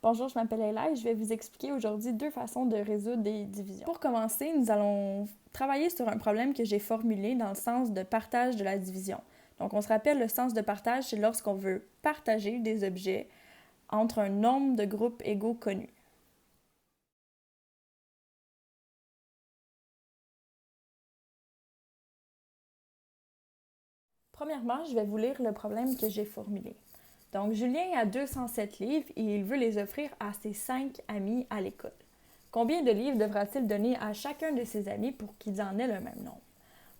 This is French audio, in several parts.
Bonjour, je m'appelle Ella et je vais vous expliquer aujourd'hui deux façons de résoudre des divisions. Pour commencer, nous allons travailler sur un problème que j'ai formulé dans le sens de partage de la division. Donc, on se rappelle, le sens de partage, c'est lorsqu'on veut partager des objets entre un nombre de groupes égaux connus. Premièrement, je vais vous lire le problème que j'ai formulé. Donc, Julien a 207 livres et il veut les offrir à ses 5 amis à l'école. Combien de livres devra-t-il donner à chacun de ses amis pour qu'ils en aient le même nombre?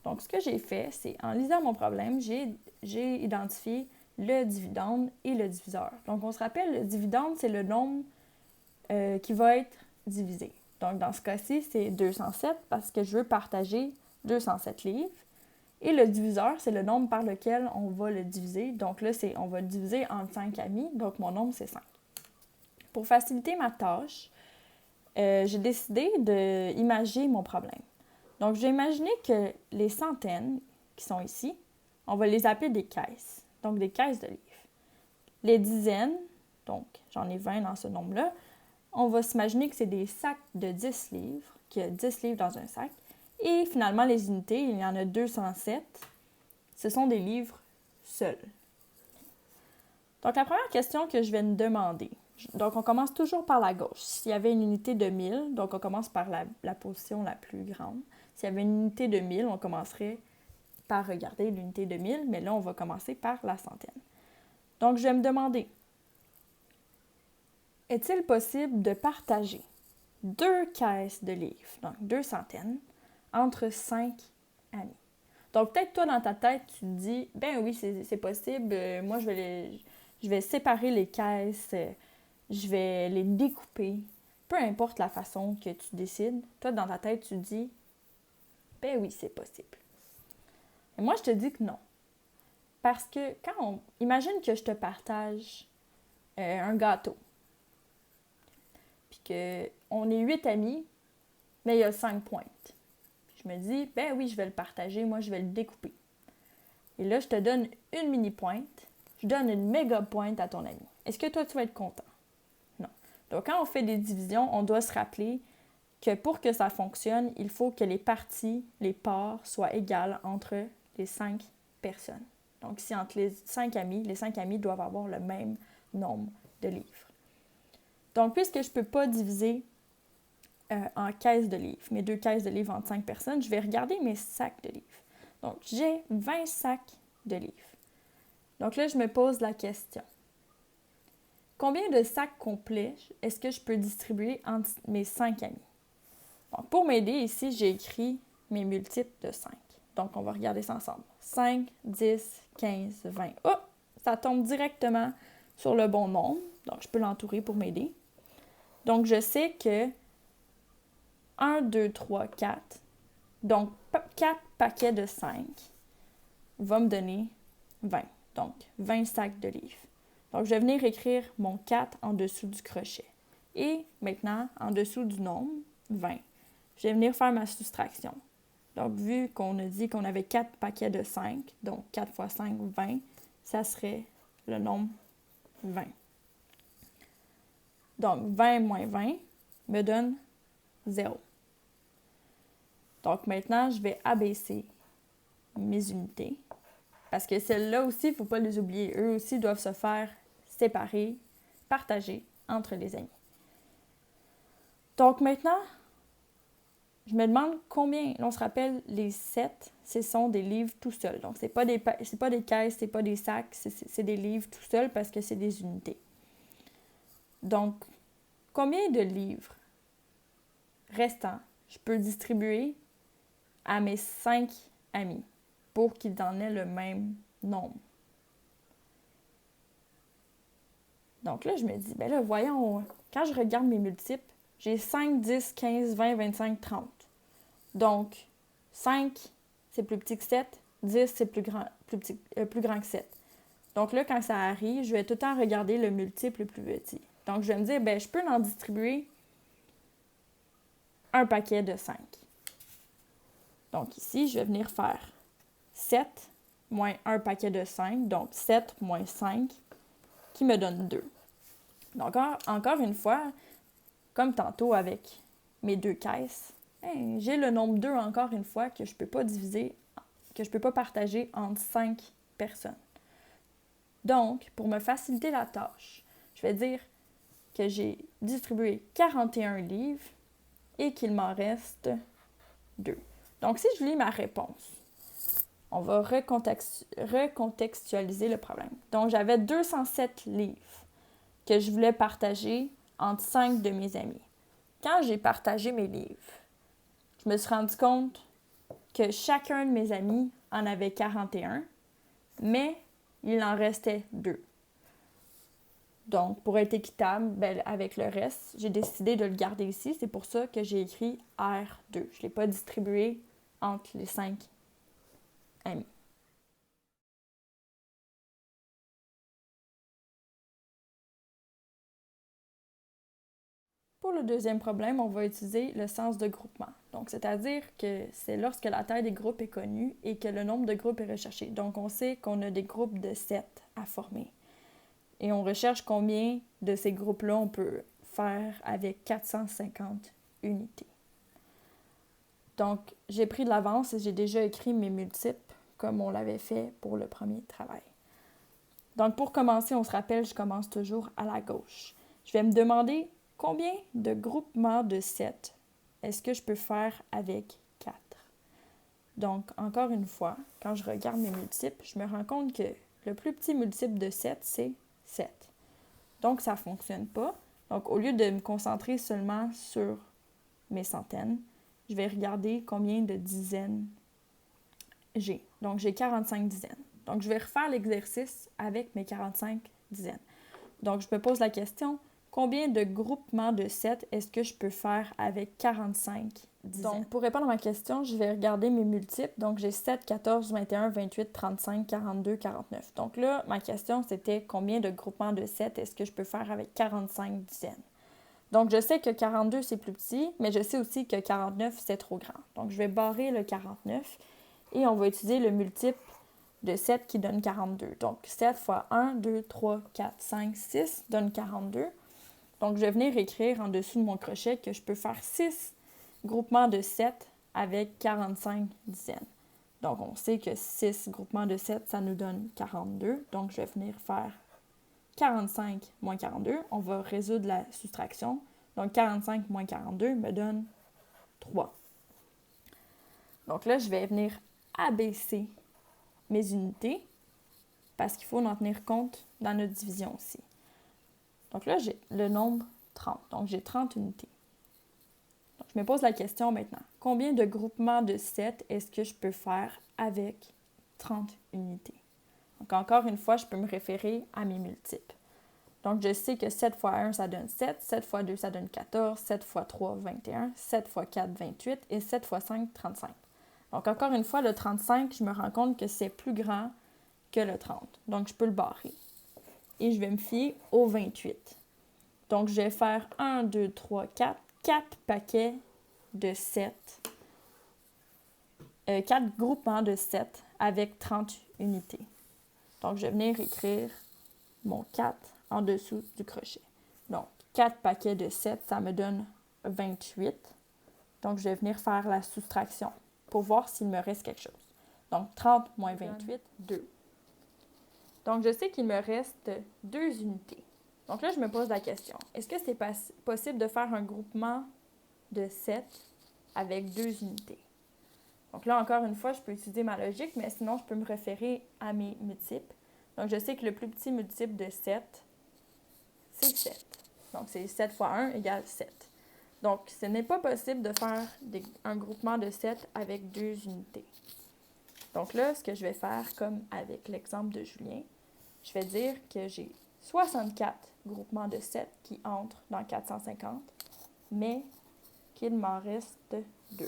Donc, ce que j'ai fait, c'est en lisant mon problème, j'ai identifié le dividende et le diviseur. Donc, on se rappelle, le dividende, c'est le nombre qui va être divisé. Donc, dans ce cas-ci, c'est 207 parce que je veux partager 207 livres. Et le diviseur, c'est le nombre par lequel on va le diviser. Donc là, on va le diviser entre 5 amis. Donc, mon nombre, c'est 5. Pour faciliter ma tâche, j'ai décidé d'imager mon problème. Donc, j'ai imaginé que les centaines qui sont ici, on va les appeler des caisses. Donc, des caisses de livres. Les dizaines, donc j'en ai 20 dans ce nombre-là, on va s'imaginer que c'est des sacs de 10 livres, qu'il y a 10 livres dans un sac. Et finalement, les unités, il y en a 207. Ce sont des livres seuls. Donc, la première question que je vais me demander, donc on commence toujours par la gauche. S'il y avait une unité de 1000, donc on commence par la position la plus grande. S'il y avait une unité de 1000, on commencerait par regarder l'unité de 1000, mais là, on va commencer par la centaine. Donc, je vais me demander, est-il possible de partager 2 caisses de livres, donc 2 centaines, entre 5 amis? Donc, peut-être toi, dans ta tête, tu te dis, ben oui, c'est possible, moi, je vais séparer les caisses, je vais les découper, peu importe la façon que tu décides. Toi, dans ta tête, tu te dis, ben oui, c'est possible. Et moi, je te dis que non. Parce que imagine que je te partage un gâteau, puis qu'on est 8 amis, mais il y a 5 pointes. Puis je me dis, ben oui, je vais le partager, moi, je vais le découper. Et là, je te donne une mini-pointe, je donne une méga pointe à ton ami. Est-ce que toi, tu vas être content? Non. Donc, quand on fait des divisions, on doit se rappeler que pour que ça fonctionne, il faut que les parties, les parts, soient égales entre les 5 personnes. Donc, si entre les 5 amis doivent avoir le même nombre de livres. Donc, puisque je ne peux pas diviser en caisses de livres, mes 2 caisses de livres entre 5 personnes, je vais regarder mes sacs de livres. Donc, j'ai 20 sacs de livres. Donc là, je me pose la question. Combien de sacs complets est-ce que je peux distribuer entre mes 5 amis? Donc, pour m'aider, ici, j'ai écrit mes multiples de 5. Donc, on va regarder ça ensemble. 5, 10, 15, 20. Oh! Ça tombe directement sur le bon nombre. Donc, je peux l'entourer pour m'aider. Donc, je sais que 1, 2, 3, 4. Donc, 4 paquets de 5 va me donner 20. Donc, 20 sacs de livres. Donc, je vais venir écrire mon 4 en dessous du crochet. Et maintenant, en dessous du nombre, 20. Je vais venir faire ma soustraction. Donc, vu qu'on a dit qu'on avait 4 paquets de 5, donc 4 fois 5, 20, ça serait le nombre 20. Donc, 20 moins 20 me donne 0. Donc, maintenant, je vais abaisser mes unités. Parce que celles-là aussi, il ne faut pas les oublier. Eux aussi doivent se faire séparer, partager entre les amis. Donc, maintenant, je me demande combien, on se rappelle, les 7, ce sont des livres tout seuls. Donc, ce n'est pas des caisses, ce n'est pas des sacs, c'est des livres tout seuls parce que c'est des unités. Donc, combien de livres restants je peux distribuer à mes 5 amis pour qu'ils en aient le même nombre? Donc là, je me dis, ben là, voyons, quand je regarde mes multiples, j'ai 5, 10, 15, 20, 25, 30. Donc, 5, c'est plus petit que 7. 10, c'est plus grand que 7. Donc là, quand ça arrive, je vais tout le temps regarder le multiple le plus petit. Donc, je vais me dire, ben je peux en distribuer un paquet de 5. Donc ici, je vais venir faire 7 moins un paquet de 5. Donc, 7 moins 5, qui me donne 2. Donc, encore une fois, comme tantôt avec mes 2 caisses, j'ai le nombre 2 encore une fois que je ne peux pas diviser, que je ne peux pas partager entre 5 personnes. Donc, pour me faciliter la tâche, je vais dire que j'ai distribué 41 livres et qu'il m'en reste 2. Donc, si je lis ma réponse, on va recontextualiser le problème. Donc, j'avais 207 livres que je voulais partager entre 5 de mes amis. Quand j'ai partagé mes livres, je me suis rendu compte que chacun de mes amis en avait 41, mais il en restait 2. Donc, pour être équitable avec le reste, j'ai décidé de le garder ici. C'est pour ça que j'ai écrit R2. Je ne l'ai pas distribué entre les 5 amis. Pour le deuxième problème, on va utiliser le sens de groupement. Donc, c'est-à-dire que c'est lorsque la taille des groupes est connue et que le nombre de groupes est recherché. Donc, on sait qu'on a des groupes de 7 à former. Et on recherche combien de ces groupes-là on peut faire avec 450 unités. Donc, j'ai pris de l'avance et j'ai déjà écrit mes multiples comme on l'avait fait pour le premier travail. Donc, pour commencer, on se rappelle, je commence toujours à la gauche. Je vais me demander combien de groupements de 7 est-ce que je peux faire avec 4? Donc, encore une fois, quand je regarde mes multiples, je me rends compte que le plus petit multiple de 7, c'est 7. Donc, ça ne fonctionne pas. Donc, au lieu de me concentrer seulement sur mes centaines, je vais regarder combien de dizaines j'ai. Donc, j'ai 45 dizaines. Donc, je vais refaire l'exercice avec mes 45 dizaines. Donc, je me pose la question, combien de groupements de 7 est-ce que je peux faire avec 45 dizaines? Donc, pour répondre à ma question, je vais regarder mes multiples. Donc, j'ai 7, 14, 21, 28, 35, 42, 49. Donc là, ma question, c'était combien de groupements de 7 est-ce que je peux faire avec 45 dizaines? Donc, je sais que 42, c'est plus petit, mais je sais aussi que 49, c'est trop grand. Donc, je vais barrer le 49 et on va utiliser le multiple de 7 qui donne 42. Donc, 7 fois 1, 2, 3, 4, 5, 6 donne 42. Donc, je vais venir écrire en dessous de mon crochet que je peux faire 6 groupements de 7 avec 45 dizaines. Donc, on sait que 6 groupements de 7, ça nous donne 42. Donc, je vais venir faire 45 moins 42. On va résoudre la soustraction. Donc, 45 moins 42 me donne 3. Donc là, je vais venir abaisser mes unités parce qu'il faut en tenir compte dans notre division aussi. Donc là, j'ai le nombre 30. Donc, j'ai 30 unités. Donc, je me pose la question maintenant. Combien de groupements de 7 est-ce que je peux faire avec 30 unités? Donc, encore une fois, je peux me référer à mes multiples. Donc, je sais que 7 fois 1, ça donne 7. 7 fois 2, ça donne 14. 7 fois 3, 21. 7 fois 4, 28. Et 7 fois 5, 35. Donc, encore une fois, le 35, je me rends compte que c'est plus grand que le 30. Donc, je peux le barrer. Et je vais me fier au 28. Donc, je vais faire 1, 2, 3, 4. 4 paquets de 7. 4 groupements de 7 avec 30 unités. Donc, je vais venir écrire mon 4 en dessous du crochet. Donc, 4 paquets de 7, ça me donne 28. Donc, je vais venir faire la soustraction pour voir s'il me reste quelque chose. Donc, 30 moins 28, 2. Donc, je sais qu'il me reste 2 unités. Donc là, je me pose la question. Est-ce que c'est possible de faire un groupement de 7 avec 2 unités? Donc là, encore une fois, je peux utiliser ma logique, mais sinon, je peux me référer à mes multiples. Donc, je sais que le plus petit multiple de 7, c'est 7. Donc, c'est 7 fois 1 égale 7. Donc, ce n'est pas possible de faire un groupement de 7 avec 2 unités. Donc là, ce que je vais faire, comme avec l'exemple de Julien, je vais dire que j'ai 64 groupements de 7 qui entrent dans 450, mais qu'il m'en reste 2.